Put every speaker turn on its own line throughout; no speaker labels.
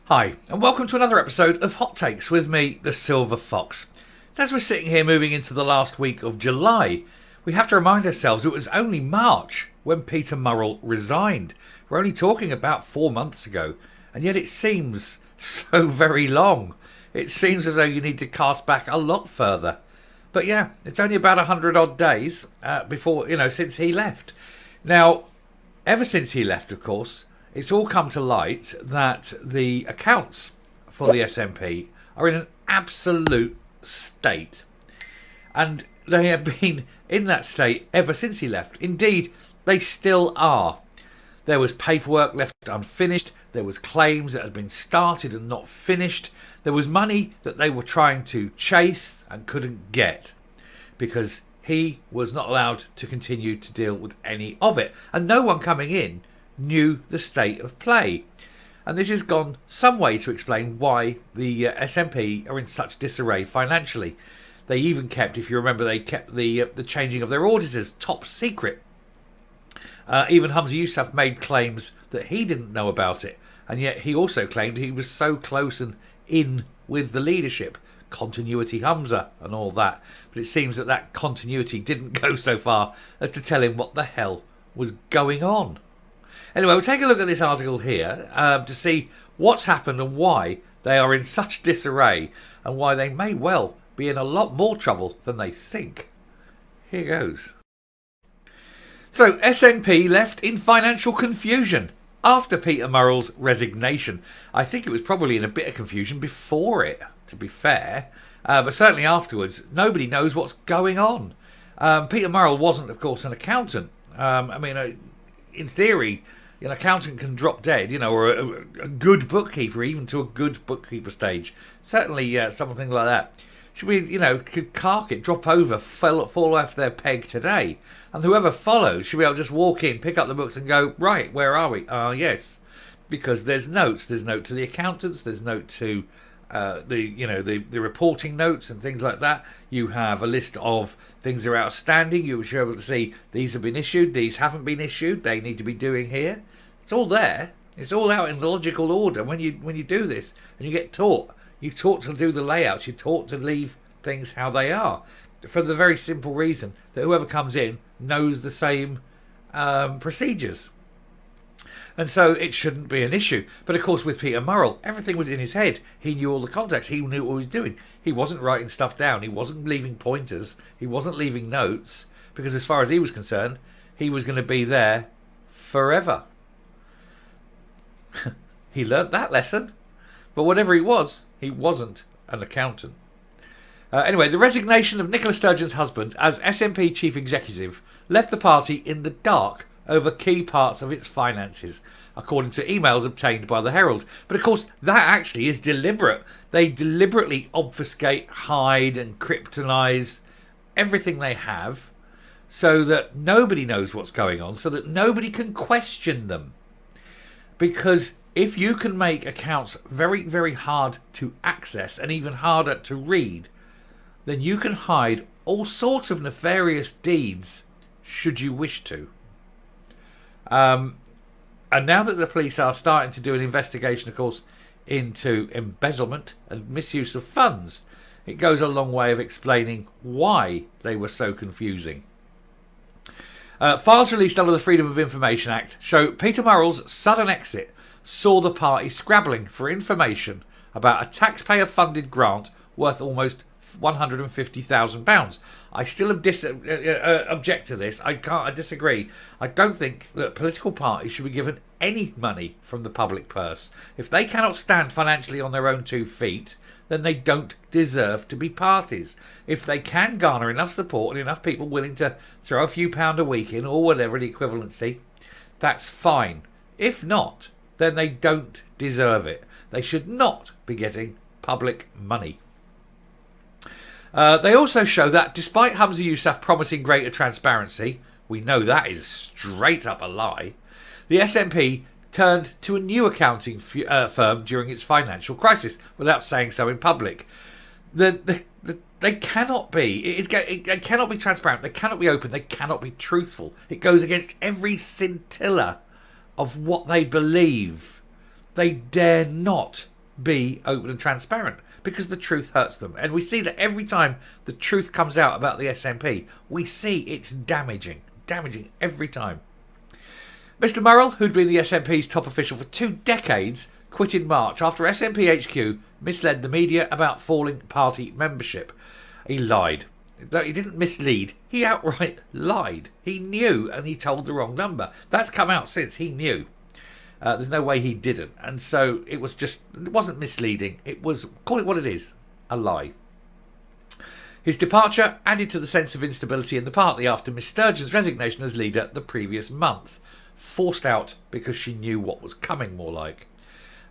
Hi, and welcome to another episode of Hot Takes with me, the Silver Fox. As we're sitting here moving into the last week of July, we have to remind ourselves it was only March when Peter Murrell resigned. We're only talking about 4 months ago, and yet it seems so very long. It seems as though you need to cast back a lot further. But yeah, it's only about 100 odd days since he left. Now, ever since he left, of course, it's all come to light that the accounts for the SNP are in an absolute state. And they have been in that state ever since he left. Indeed, they still are. There was paperwork left unfinished. There was claims that had been started and not finished. There was money that they were trying to chase and couldn't get because he was not allowed to continue to deal with any of it. And no one coming in knew the state of play. And this has gone some way to explain why the SNP are in such disarray financially. They even kept, if you remember, they kept the changing of their auditors top secret. Even Humza Yousaf made claims that he didn't know about it, and yet he also claimed he was so close and in with the leadership, continuity Humza and all that. But it seems that continuity didn't go so far as to tell him what the hell was going on. Anyway, we'll take a look at this article here to see what's happened and why they are in such disarray and why they may well be in a lot more trouble than they think. Here goes. So, SNP left in financial confusion after Peter Murrell's resignation. I think it was probably in a bit of confusion before it, to be fair. But certainly afterwards, nobody knows what's going on. Peter Murrell wasn't, of course, an accountant. In theory, an accountant can drop dead, or a good bookkeeper, even to a good bookkeeper stage. Certainly something like that. Should be, could cark it, drop over, fall off their peg today. And whoever follows should be able to just walk in, pick up the books and go, right, where are we? Yes. Because there's notes. There's note to the accountants. There's note to the reporting notes and things like that. You have a list of things that are outstanding. You should be able to see these have been issued, these haven't been issued, they need to be doing here. It's all there. It's all out in logical order. When you do this and you get taught, you taught to do the layouts, you taught to leave things how they are, for the very simple reason that whoever comes in knows the same procedures. And so it shouldn't be an issue. But of course with Peter Murrell, everything was in his head. He knew all the context. He knew what he was doing. He wasn't writing stuff down. He wasn't leaving pointers. He wasn't leaving notes. Because as far as he was concerned, he was going to be there forever. He learnt that lesson. But whatever he wasn't an accountant. Anyway, the resignation of Nicola Sturgeon's husband as SNP chief executive left the party in the dark over key parts of its finances, according to emails obtained by the Herald. But of course, that actually is deliberate. They deliberately obfuscate, hide and kryptonise everything they have so that nobody knows what's going on, so that nobody can question them. Because if you can make accounts very, very hard to access and even harder to read, then you can hide all sorts of nefarious deeds should you wish to. And now that the police are starting to do an investigation, of course, into embezzlement and misuse of funds, it goes a long way of explaining why they were so confusing. Files released under the Freedom of Information Act show Peter Murrell's sudden exit saw the party scrabbling for information about a taxpayer-funded grant worth almost £150,000. I still object to this. I disagree. I don't think that political parties should be given any money from the public purse. If they cannot stand financially on their own 2 feet, then they don't deserve to be parties. If they can garner enough support and enough people willing to throw a few pound a week in, or whatever the equivalency, that's fine. If not, then they don't deserve it. They should not be getting public money. They also show that despite Humza Yousaf promising greater transparency, we know that is straight up a lie, the SNP turned to a new accounting firm during its financial crisis without saying so in public. They cannot be. It cannot be transparent. They cannot be open. They cannot be truthful. It goes against every scintilla of what they believe. They dare not be open and transparent, because the truth hurts them. And we see that every time the truth comes out about the SNP, we see it's damaging every time. Mr Murrell, who'd been the SNP's top official for 2 decades, quit in March after SNP HQ misled the media about falling party membership. He lied. He didn't mislead, he outright lied. He knew, and he told the wrong number. That's come out since. He knew. There's no way he didn't. And so it wasn't misleading. It was, call it what it is, a lie. His departure added to the sense of instability in the party after Miss Sturgeon's resignation as leader the previous month. Forced out because she knew what was coming, more like.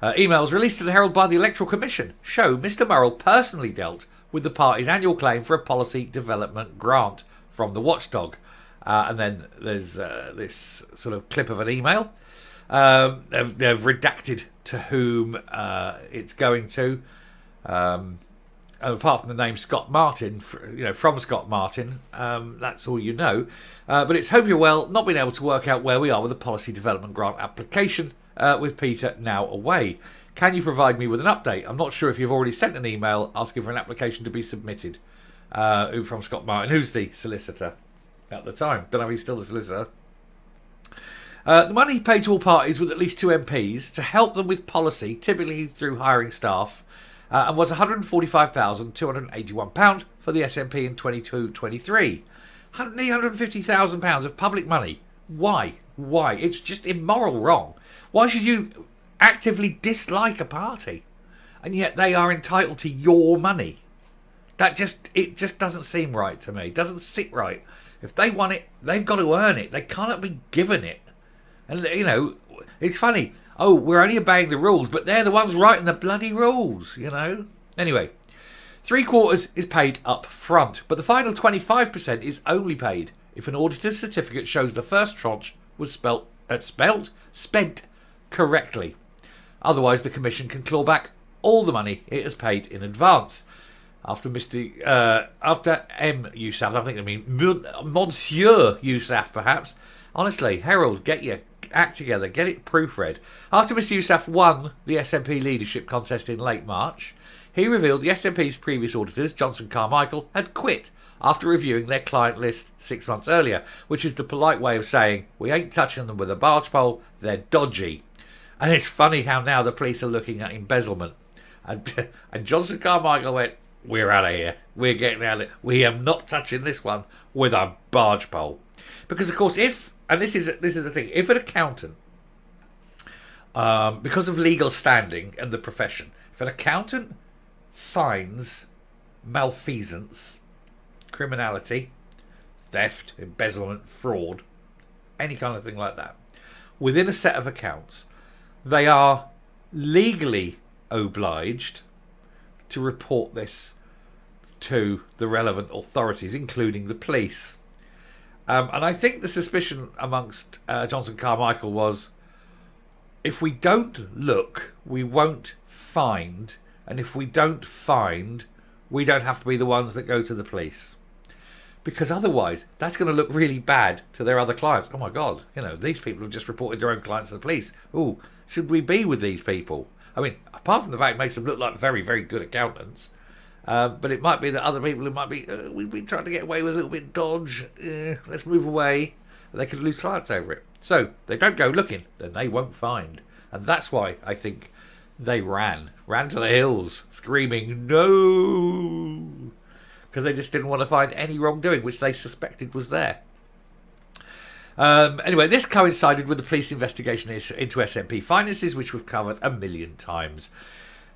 Emails released to the Herald by the Electoral Commission show Mr Murrell personally dealt with the party's annual claim for a policy development grant from the watchdog. And then there's this sort of clip of an email. They've redacted to whom it's going to. Apart from the name Scott Martin, from Scott Martin, that's all you know. But it's hope you're well, not being able to work out where we are with the policy development grant application with Peter now away. Can you provide me with an update? I'm not sure if you've already sent an email asking for an application to be submitted. From Scott Martin, who's the solicitor at the time. Don't know if he's still the solicitor. The money paid to all parties with at least 2 MPs to help them with policy, typically through hiring staff, and was £145,281 for the SNP in 22-23. Nearly £150,000 of public money. Why? It's just immoral wrong. Why should you actively dislike a party, and yet they are entitled to your money? It just doesn't seem right to me. It doesn't sit right. If they want it, they've got to earn it. They cannot be given it. And it's funny. Oh, we're only obeying the rules, but they're the ones writing the bloody rules. Anyway, 3/4 is paid up front, but the final 25% is only paid if an auditor's certificate shows the first tranche was spent correctly. Otherwise, the Commission can claw back all the money it has paid in advance. After M. Yousaf, I think I mean Monsieur Yousaf, perhaps. Honestly, Herald, get your act together, get it proofread. After Mr. Yousaf won the SNP leadership contest in late March, he revealed the SNP's previous auditors, Johnson Carmichael, had quit after reviewing their client list 6 months earlier, which is the polite way of saying, we ain't touching them with a barge pole, they're dodgy. And it's funny how now the police are looking at embezzlement. And Johnson Carmichael went, we're out of here. We're getting out of it. We are not touching this one with a barge pole. Because, of course, this is the thing, if an accountant, because of legal standing and the profession, if an accountant finds malfeasance, criminality, theft, embezzlement, fraud, any kind of thing like that, within a set of accounts, they are legally obliged to report this to the relevant authorities, including the police. And I think the suspicion amongst Johnson Carmichael was, if we don't look, we won't find. And if we don't find, we don't have to be the ones that go to the police. Because otherwise, that's going to look really bad to their other clients. Oh my God, these people have just reported their own clients to the police. Ooh, should we be with these people? I mean, apart from the fact it makes them look like very, very good accountants, but it might be that other people who might be, we've been trying to get away with a little bit of dodge, let's move away. They could lose clients over it. So they don't go looking, then they won't find. And that's why I think they ran to the hills, screaming, no, because they just didn't want to find any wrongdoing, which they suspected was there. Anyway, this coincided with the police investigation into SNP finances, which we've covered a million times.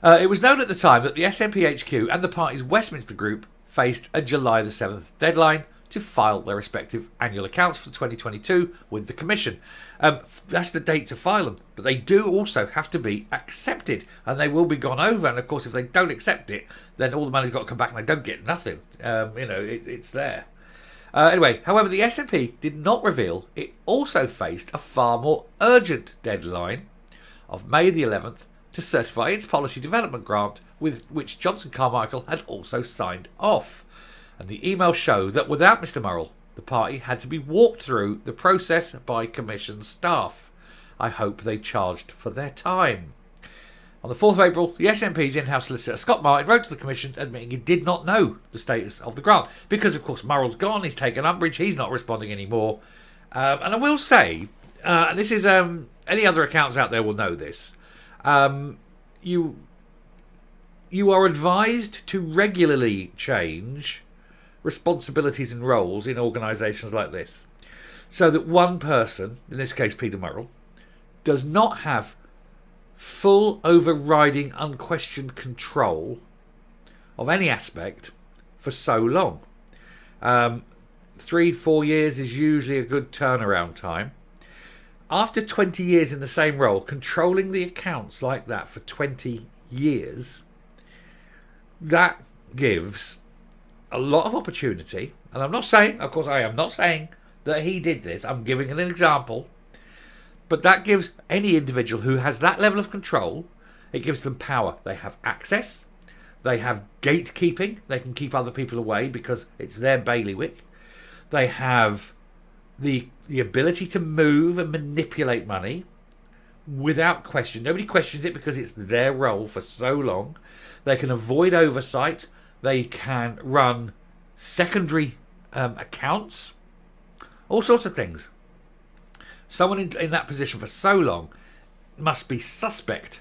It was known at the time that the SNP HQ and the party's Westminster group faced a July the 7th deadline to file their respective annual accounts for 2022 with the Commission. That's the date to file them, but they do also have to be accepted, and they will be gone over. And of course, if they don't accept it, then all the money's got to come back and they don't get nothing. It's there. Anyway, however, the SNP did not reveal it also faced a far more urgent deadline of May the 11th to certify its policy development grant, with which Johnson Carmichael had also signed off. And the emails show that without Mr. Murrell, the party had to be walked through the process by Commission staff. I hope they charged for their time. On the 4th of April, the SNP's in-house solicitor, Scott Martin, wrote to the Commission admitting he did not know the status of the grant. Because, of course, Murrell's gone, he's taken umbrage, he's not responding anymore. And I will say, and this is, any other accounts out there will know this, you are advised to regularly change responsibilities and roles in organisations like this, so that one person, in this case Peter Murrell, does not have full, overriding, unquestioned control of any aspect for so long. 3-4 years is usually a good turnaround time. After 20 years in the same role, controlling the accounts like that for 20 years, that gives a lot of opportunity. And I'm not saying, of course I am not saying that he did this. I'm giving an example. But that gives any individual who has that level of control, it gives them power. They have access. They have gatekeeping. They can keep other people away because it's their bailiwick. They have the ability to move and manipulate money without question. Nobody questions it because it's their role for so long. They can avoid oversight. They can run secondary accounts. All sorts of things. Someone in that position for so long must be suspect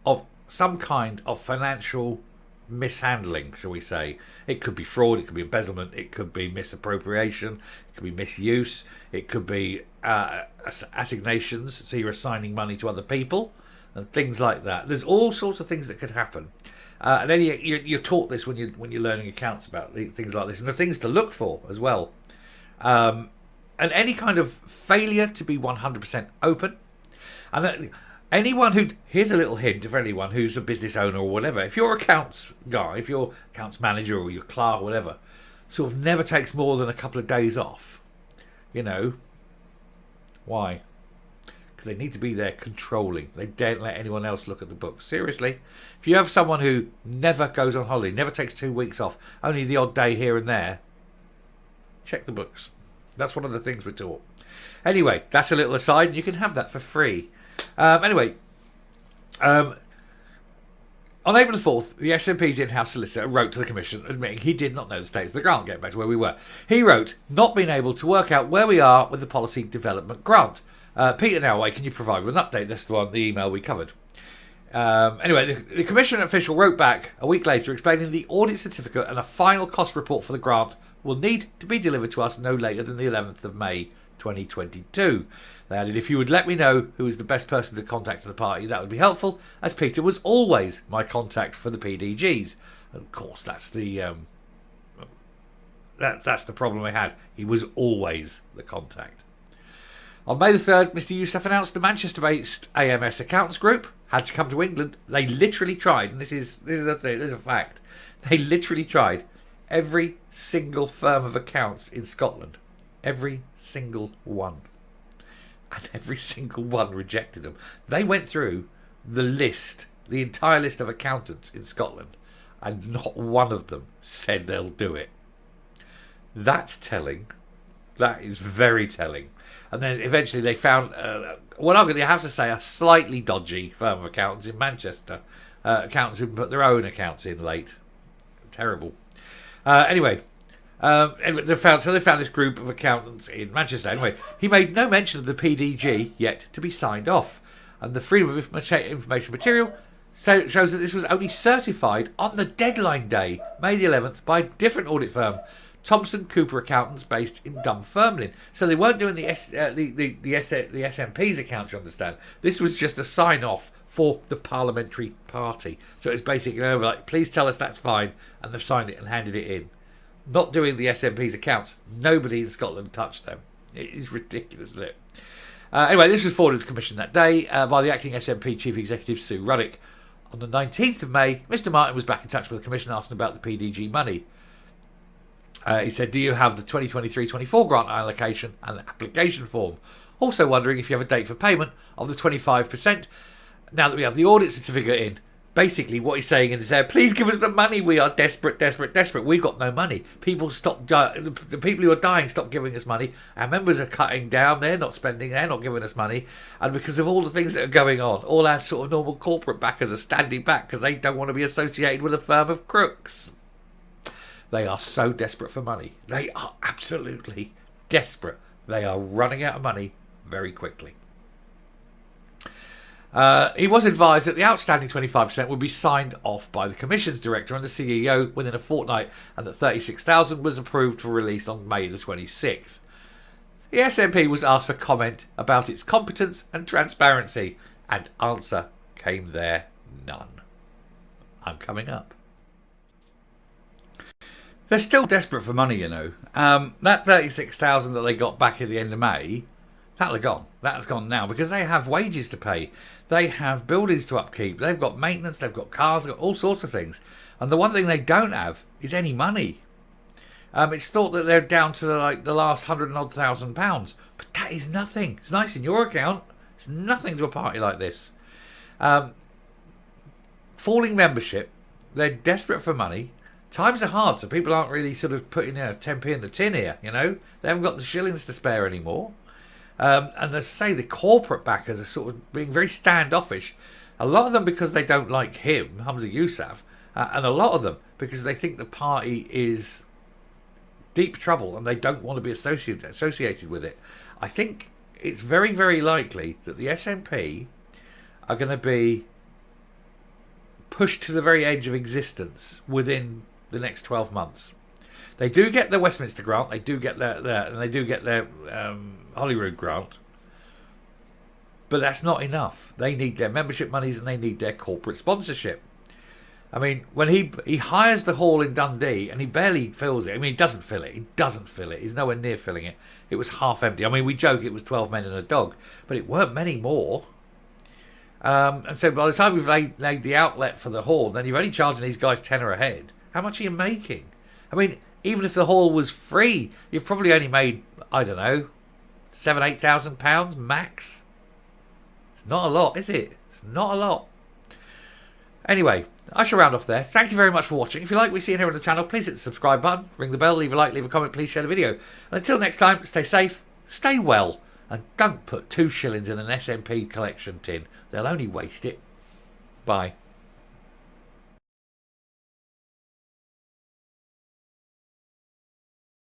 of some kind of financial mishandling, shall we say. It could be fraud, it could be embezzlement, it could be misappropriation, it could be misuse, it could be assignations, so you're assigning money to other people, and things like that. There's all sorts of things that could happen. And then you're taught this when you're learning accounts about things like this, and the things to look for as well. And any kind of failure to be 100% open. And anyone who, here's a little hint for anyone who's a business owner or whatever, if your accounts guy, if your accounts manager or your clerk or whatever, sort of never takes more than a couple of days off, why? Because they need to be there controlling. They daren't let anyone else look at the books. Seriously. If you have someone who never goes on holiday, never takes 2 weeks off, only the odd day here and there, check the books. That's one of the things we're taught. Anyway, that's a little aside, and you can have that for free. On April the 4th, the SNP's in-house solicitor wrote to the Commission admitting he did not know the status of the grant. Getting back to where we were. He wrote, not being able to work out where we are with the policy development grant. Peter Murrell, can you provide with an update? That's the email we covered. The Commission official wrote back a week later explaining the audit certificate and a final cost report for the grant will need to be delivered to us no later than the 11th of May 2022. They added, if you would let me know who is the best person to contact at the party, that would be helpful, as Peter was always my contact for the PDGs. And of course, that's the problem I had. He was always the contact. On May the 3rd, Mr. Youssef announced the Manchester-based AMS Accountants Group had to come to England. They literally tried, and this is a fact, they literally tried every single firm of accounts in Scotland. Every single one. And every single one rejected them. They went through the entire list of accountants in Scotland, and not one of them said they'll do it. That's telling. That is very telling. And then eventually they found, I'm going to have to say, a slightly dodgy firm of accountants in Manchester. Accountants who put their own accounts in late. Terrible. They found this group of accountants in Manchester. Anyway, he made no mention of the PDG yet to be signed off. And the Freedom of Information material shows that this was only certified on the deadline day, May the 11th, by a different audit firm, Thomson Cooper Accountants, based in Dunfermline. So they weren't doing the SNP's accounts, you understand. This was just a sign-off for the parliamentary party. So it's basically over like, please tell us that's fine, and they've signed it and handed it in. Not doing the SNP's accounts. Nobody in Scotland touched them. It is ridiculous, isn't it? This was forwarded to the Commission that day by the acting SNP Chief Executive, Sue Ruddock. On the 19th of May, Mr. Martin was back in touch with the Commission asking about the PDG money. He said, do you have the 2023-24 grant allocation and the application form? Also wondering if you have a date for payment of the 25%. Now that we have the audit certificate in, Basically, what he's saying is there, please give us the money. We are desperate, desperate, desperate. We've got no money. People stop. The people who are dying stop giving us money. Our members are cutting down. They're not spending. They're not giving us money. And because of all the things that are going on, all our sort of normal corporate backers are standing back because they don't want to be associated with a firm of crooks. They are so desperate for money. They are absolutely desperate. They are running out of money very quickly. He was advised that the outstanding 25% would be signed off by the Commission's director and the CEO within a fortnight, and that 36,000 was approved for release on May the 26th. The SNP was asked for comment about its competence and transparency, and answer came there none. I'm coming up. They're still desperate for money, you know. That 36,000 that they got back at the end of May, that'll have gone. That's gone now because they have wages to pay. They have buildings to upkeep. They've got maintenance. They've got cars. They've got all sorts of things. And the one thing they don't have is any money. It's thought that they're down to the last £100,000, but that is nothing. It's nice in your account. It's nothing to a party like this. Falling membership. They're desperate for money. Times are hard, so people aren't really sort of putting 10p in the tin here, you know. They haven't got the shillings to spare anymore. And as I say, the corporate backers are sort of being very standoffish. A lot of them because they don't like him, Hamza Yousaf, and a lot of them because they think the party is deep trouble and they don't want to be associated with it. I think it's very, very likely that the SNP are going to be pushed to the very edge of existence within the next 12 months. They do get the Westminster grant, they do get their Holyrood grant, but that's not enough. They need their membership monies and they need their corporate sponsorship. I mean, when he hires the hall in Dundee and he barely fills it. I mean, he doesn't fill it. He's nowhere near filling it. It was half empty. I mean, we joke it was 12 men and a dog, but it weren't many more. And so by the time we've laid the outlet for the hall, then you're only charging these guys tenner a head. How much are you making? I mean, even if the hall was free, you've probably only made, I don't know, £7,000-8,000 max. It's not a lot, is it? It's not a lot. Anyway, I shall round off there. Thank you very much for watching. If you like what you see here on the channel, please hit the subscribe button, ring the bell, leave a like, leave a comment, please share the video. And until next time, stay safe, stay well, and don't put 2 shillings in an SNP collection tin. They'll only waste it. Bye.